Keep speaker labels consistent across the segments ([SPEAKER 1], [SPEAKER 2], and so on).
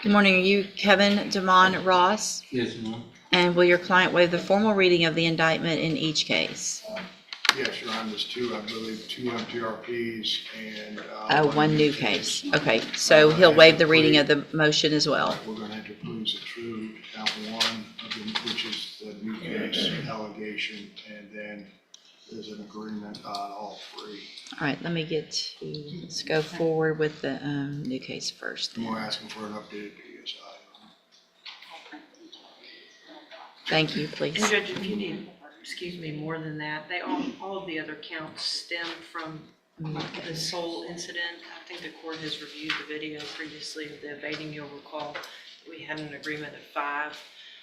[SPEAKER 1] Good morning. Are you Kevin Damon Ross?
[SPEAKER 2] Yes, ma'am.
[SPEAKER 1] And will your client waive the formal reading of the indictment in each case?
[SPEAKER 3] Yes, Your Honor, there's two, I believe, two MTRPs and.
[SPEAKER 1] One new case. Okay, so he'll waive the reading of the motion as well.
[SPEAKER 3] We're gonna enter pleas of true to count one, which is the new case allegation, and then there's an agreement on all three.
[SPEAKER 1] All right, let's go forward with the new case first
[SPEAKER 3] And we're
[SPEAKER 1] then.
[SPEAKER 3] asking for an updated PSI.
[SPEAKER 1] Thank you, please.
[SPEAKER 4] And Judge, if you need, excuse me, more than that, all of the other counts stem from the sole incident. I think the court has reviewed the video previously of the evading. You'll recall we had an agreement of 5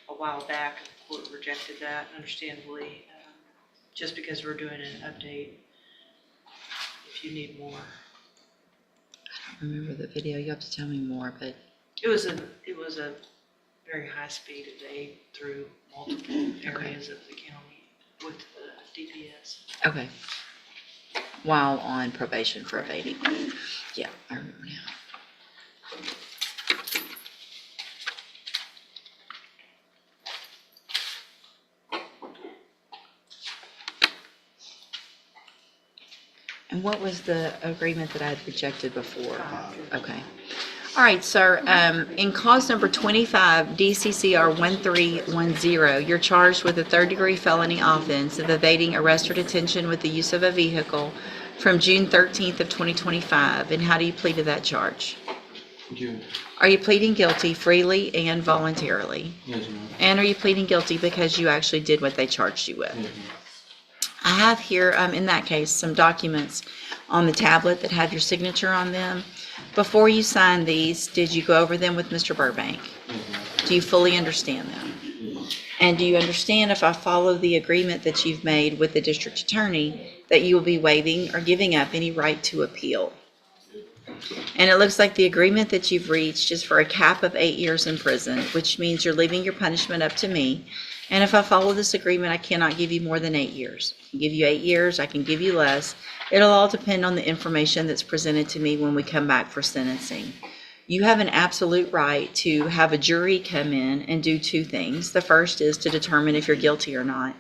[SPEAKER 4] a while back, and the court rejected that, understandably, just because we're doing an update. If you need more,
[SPEAKER 1] I don't remember the video. You have to tell me more, but
[SPEAKER 4] it was a very high speed evade through multiple areas of the county with the DPS.
[SPEAKER 1] okay. While on probation for evading. Yeah, I remember now. And what was the agreement that I had rejected before? Okay. All right, sir. In cause number 25, DCCR 1310, you're charged with a third-degree felony offense of evading arrest or detention with the use of a vehicle from June 13th of 2025. And how do you plead to that charge?
[SPEAKER 2] June.
[SPEAKER 1] Are you pleading guilty freely and voluntarily?
[SPEAKER 2] Yes, ma'am.
[SPEAKER 1] And are you pleading guilty because you actually did what they charged you with?
[SPEAKER 2] Yes, ma'am.
[SPEAKER 1] I have here, in that case, some documents on the tablet that have your signature on them. Before you signed these, did you go over them with Mr. Burbank?
[SPEAKER 2] Yes, ma'am.
[SPEAKER 1] Do you fully understand them?
[SPEAKER 2] Yes.
[SPEAKER 1] And do you understand, if I follow the agreement that you've made with the district attorney, that you will be waiving or giving up any right to appeal? And it looks like the agreement that you've reached is for a cap of 8 years in prison, which means you're leaving your punishment up to me. And if I follow this agreement, I cannot give you more than 8 years. I can give you 8 years, I can give you less. It'll all depend on the information that's presented to me when we come back for sentencing. You have an absolute right to have a jury come in and do 2 things. The first is to determine if you're guilty or not.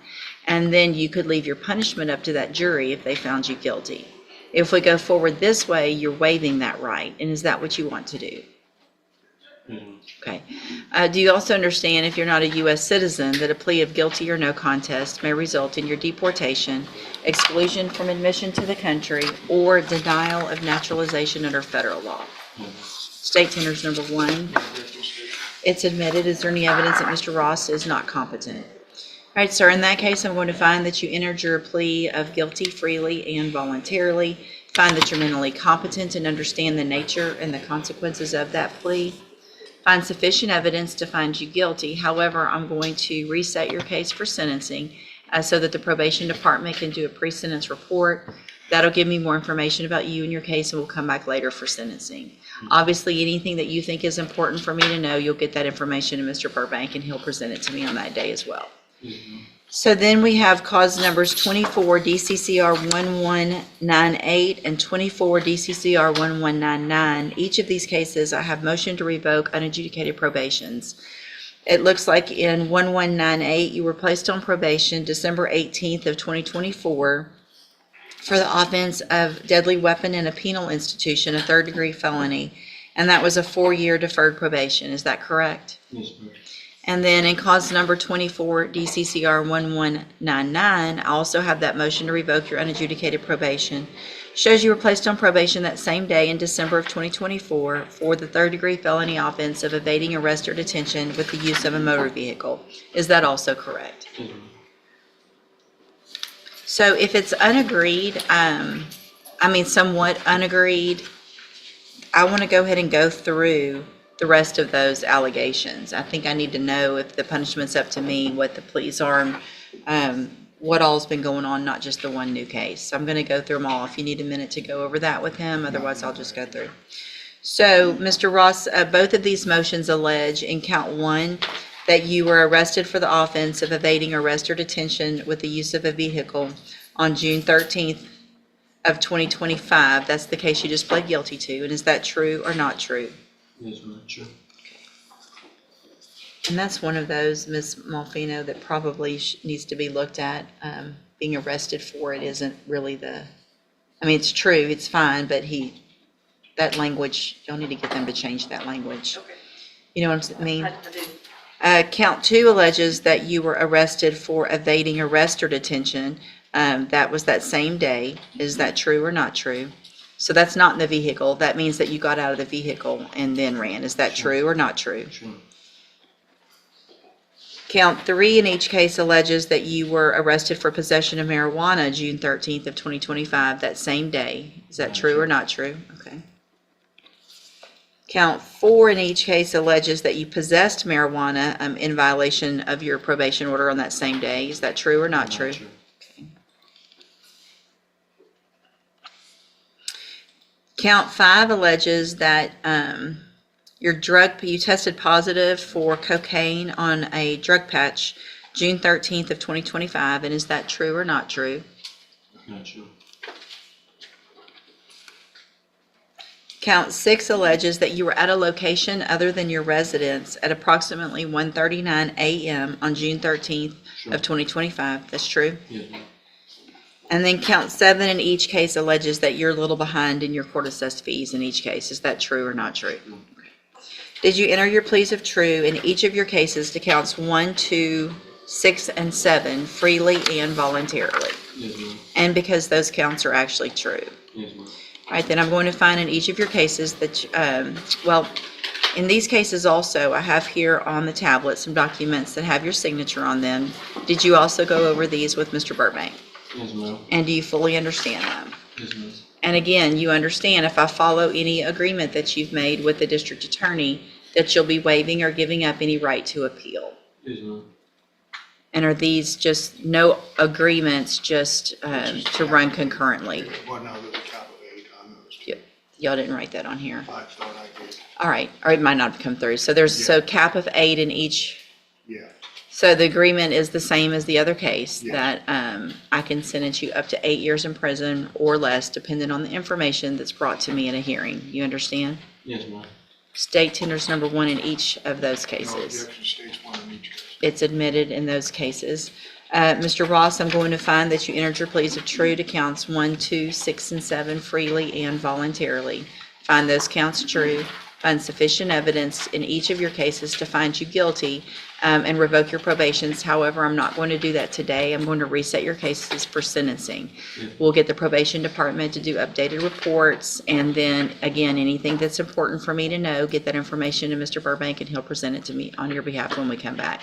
[SPEAKER 1] And then you could leave your punishment up to that jury if they found you guilty. If we go forward this way, you're waiving that right. And is that what you want to do?
[SPEAKER 2] Yes, ma'am.
[SPEAKER 1] Okay. Do you also understand, if you're not a U.S. citizen, that a plea of guilty or no contest may result in your deportation, exclusion from admission to the country, or denial of naturalization under federal law?
[SPEAKER 2] Yes.
[SPEAKER 1] State tenders number 1. It's admitted. Is there any evidence that Mr. Ross is not competent? All right, sir. In that case, I'm going to find that you entered your plea of guilty freely and voluntarily. Find that you're mentally competent and understand the nature and the consequences of that plea. Find sufficient evidence to find you guilty. However, I'm going to reset your case for sentencing so that the probation department can do a pre-sentence report. That'll give me more information about you and your case, and we'll come back later for sentencing. Obviously, anything that you think is important for me to know, you'll get that information to Mr. Burbank, and he'll present it to me on that day as well.
[SPEAKER 2] Yes, ma'am.
[SPEAKER 1] So then we have cause numbers 24 DCCR 1198 and 24 DCCR 1199. Each of these cases, I have motion to revoke unadjudicated probations. It looks like in 1198, you were placed on probation December 18th of 2024 for the offense of deadly weapon in a penal institution, a third-degree felony, and that was a 4-year deferred probation. Is that correct?
[SPEAKER 2] Yes, ma'am.
[SPEAKER 1] And then in cause number 24, DCCR 1199, I also have that motion to revoke your unadjudicated probation. Shows you were placed on probation that same day in December of 2024 for the third-degree felony offense of evading arrest or detention with the use of a motor vehicle. Is that also correct?
[SPEAKER 2] Yes, ma'am.
[SPEAKER 1] So if it's unagreed, somewhat unagreed, I want to go ahead and go through the rest of those allegations. I think I need to know if the punishment's up to me, what the pleas are, what all's been going on, not just the one new case. So I'm going to go through them all. If you need a minute to go over that with him, otherwise I'll just go through. So, Mr. Ross, both of these motions allege in count 1 that you were arrested for the offense of evading arrest or detention with the use of a vehicle on June 13th of 2025. That's the case you just pled guilty to. And is that true or not true?
[SPEAKER 2] Yes, ma'am. Sure.
[SPEAKER 1] And that's one of those, Ms. Malfino, that probably needs to be looked at. Being arrested for it isn't really I mean, it's true, it's fine, but that language, y'all need to get them to change that language.
[SPEAKER 4] Okay.
[SPEAKER 1] You know what I mean?
[SPEAKER 4] I do.
[SPEAKER 1] Count 2 alleges that you were arrested for evading arrest or detention. That was that same day. Is that true or not true? So that's not in the vehicle. That means that you got out of the vehicle and then ran. Is that true or not true?
[SPEAKER 2] Sure.
[SPEAKER 1] Count 3 in each case alleges that you were arrested for possession of marijuana June 13th of 2025, that same day. Is that true or not true? Okay. Count 4 in each case alleges that you possessed marijuana in violation of your probation order on that same day. Is that true or not true? Okay. Count 5 alleges that you tested positive for cocaine on a drug patch June 13th of 2025, and is that true or not true?
[SPEAKER 2] Not true.
[SPEAKER 1] Count 6 alleges that you were at a location other than your residence at approximately 1:39 a.m. on June 13th of 2025. That's true?
[SPEAKER 2] Yes, ma'am.
[SPEAKER 1] And then count 7 in each case alleges that you're a little behind in your court-assessed fees in each case. Is that true or not true? Did you enter your pleas of true in each of your cases to counts 1, 2, 6, and 7 freely and voluntarily?
[SPEAKER 2] Yes, ma'am.
[SPEAKER 1] And because those counts are actually true.
[SPEAKER 2] Yes, ma'am.
[SPEAKER 1] All right, then I'm going to find in each of your cases that, in these cases also, I have here on the tablet some documents that have your signature on them. Did you also go over these with Mr. Burbank?
[SPEAKER 2] Yes, ma'am.
[SPEAKER 1] And do you fully understand them?
[SPEAKER 2] Yes, ma'am.
[SPEAKER 1] And again, you understand if I follow any agreement that you've made with the district attorney, that you'll be waiving or giving up any right to appeal.
[SPEAKER 2] Yes, ma'am.
[SPEAKER 1] And are these just no agreements, just to run concurrently?
[SPEAKER 3] Well, no, there's a capital 8 on those.
[SPEAKER 1] Yep. Y'all didn't write that on here.
[SPEAKER 3] I thought I did.
[SPEAKER 1] All right, or it might not have come through. So so cap of 8 in each.
[SPEAKER 3] Yeah,
[SPEAKER 1] So the agreement is the same as the other case,
[SPEAKER 3] Yes.
[SPEAKER 1] that I can sentence you up to 8 years in prison or less, depending on the information that's brought to me in a hearing. You understand?
[SPEAKER 2] Yes, ma'am.
[SPEAKER 1] State tenders number 1 in each of those
[SPEAKER 3] no,
[SPEAKER 1] cases.
[SPEAKER 3] the extra states one in each case.
[SPEAKER 1] It's admitted in those cases. Mr. Ross, I'm going to find that you entered your pleas of true to counts 1, 2, 6, and 7 freely and voluntarily. Find those counts true. Find sufficient evidence in each of your cases to find you guilty and revoke your probations. However, I'm not going to do that today. I'm going to reset your cases for sentencing. We'll get the probation department to do updated reports, and then, again, anything that's important for me to know, get that information to Mr. Burbank, and he'll present it to me on your behalf when we come back.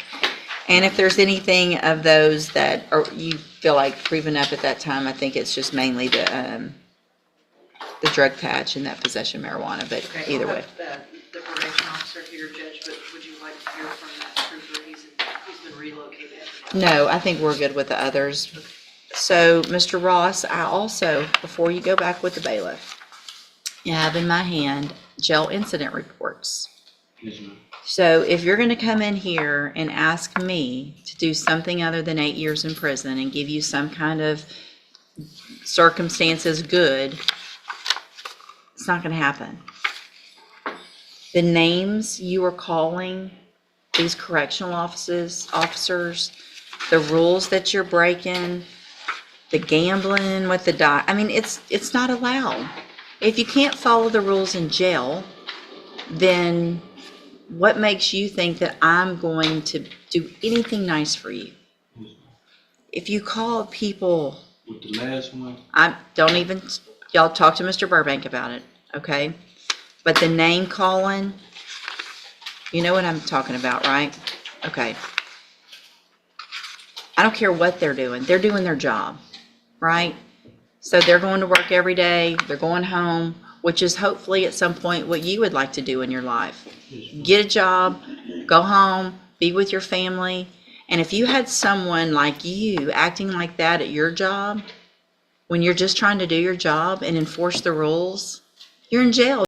[SPEAKER 1] And if there's anything of those that you feel like proving up at that time, I think it's just mainly the drug patch and that possession of marijuana, but
[SPEAKER 4] Okay,
[SPEAKER 1] either
[SPEAKER 4] I'll
[SPEAKER 1] way.
[SPEAKER 4] have the probation officer here, Judge, but would you like to hear from that trooper? He's been relocated.
[SPEAKER 1] No, I think we're good with the others. So, Mr. Ross, I also, before you go back with the bailiff, I have in my hand jail incident reports.
[SPEAKER 2] Yes, ma'am.
[SPEAKER 1] So if you're going to come in here and ask me to do something other than 8 years in prison and give you some kind of circumstances good, it's not going to happen. The names you are calling these correctional officers, the rules that you're breaking, the gambling with the I mean, it's not allowed. If you can't follow the rules in jail, then what makes you think that I'm going to do anything nice for you? If you call people,
[SPEAKER 2] With the last one,
[SPEAKER 1] y'all talk to Mr. Burbank about it, okay? But the name calling, you know what I'm talking about, right? Okay. I don't care what they're doing their job, right? So they're going to work every day, they're going home, which is hopefully at some point what you would like to do in your life. Get a job, go home, be with your family. And if you had someone like you acting like that at your job, when you're just trying to do your job and enforce the rules, you're in jail.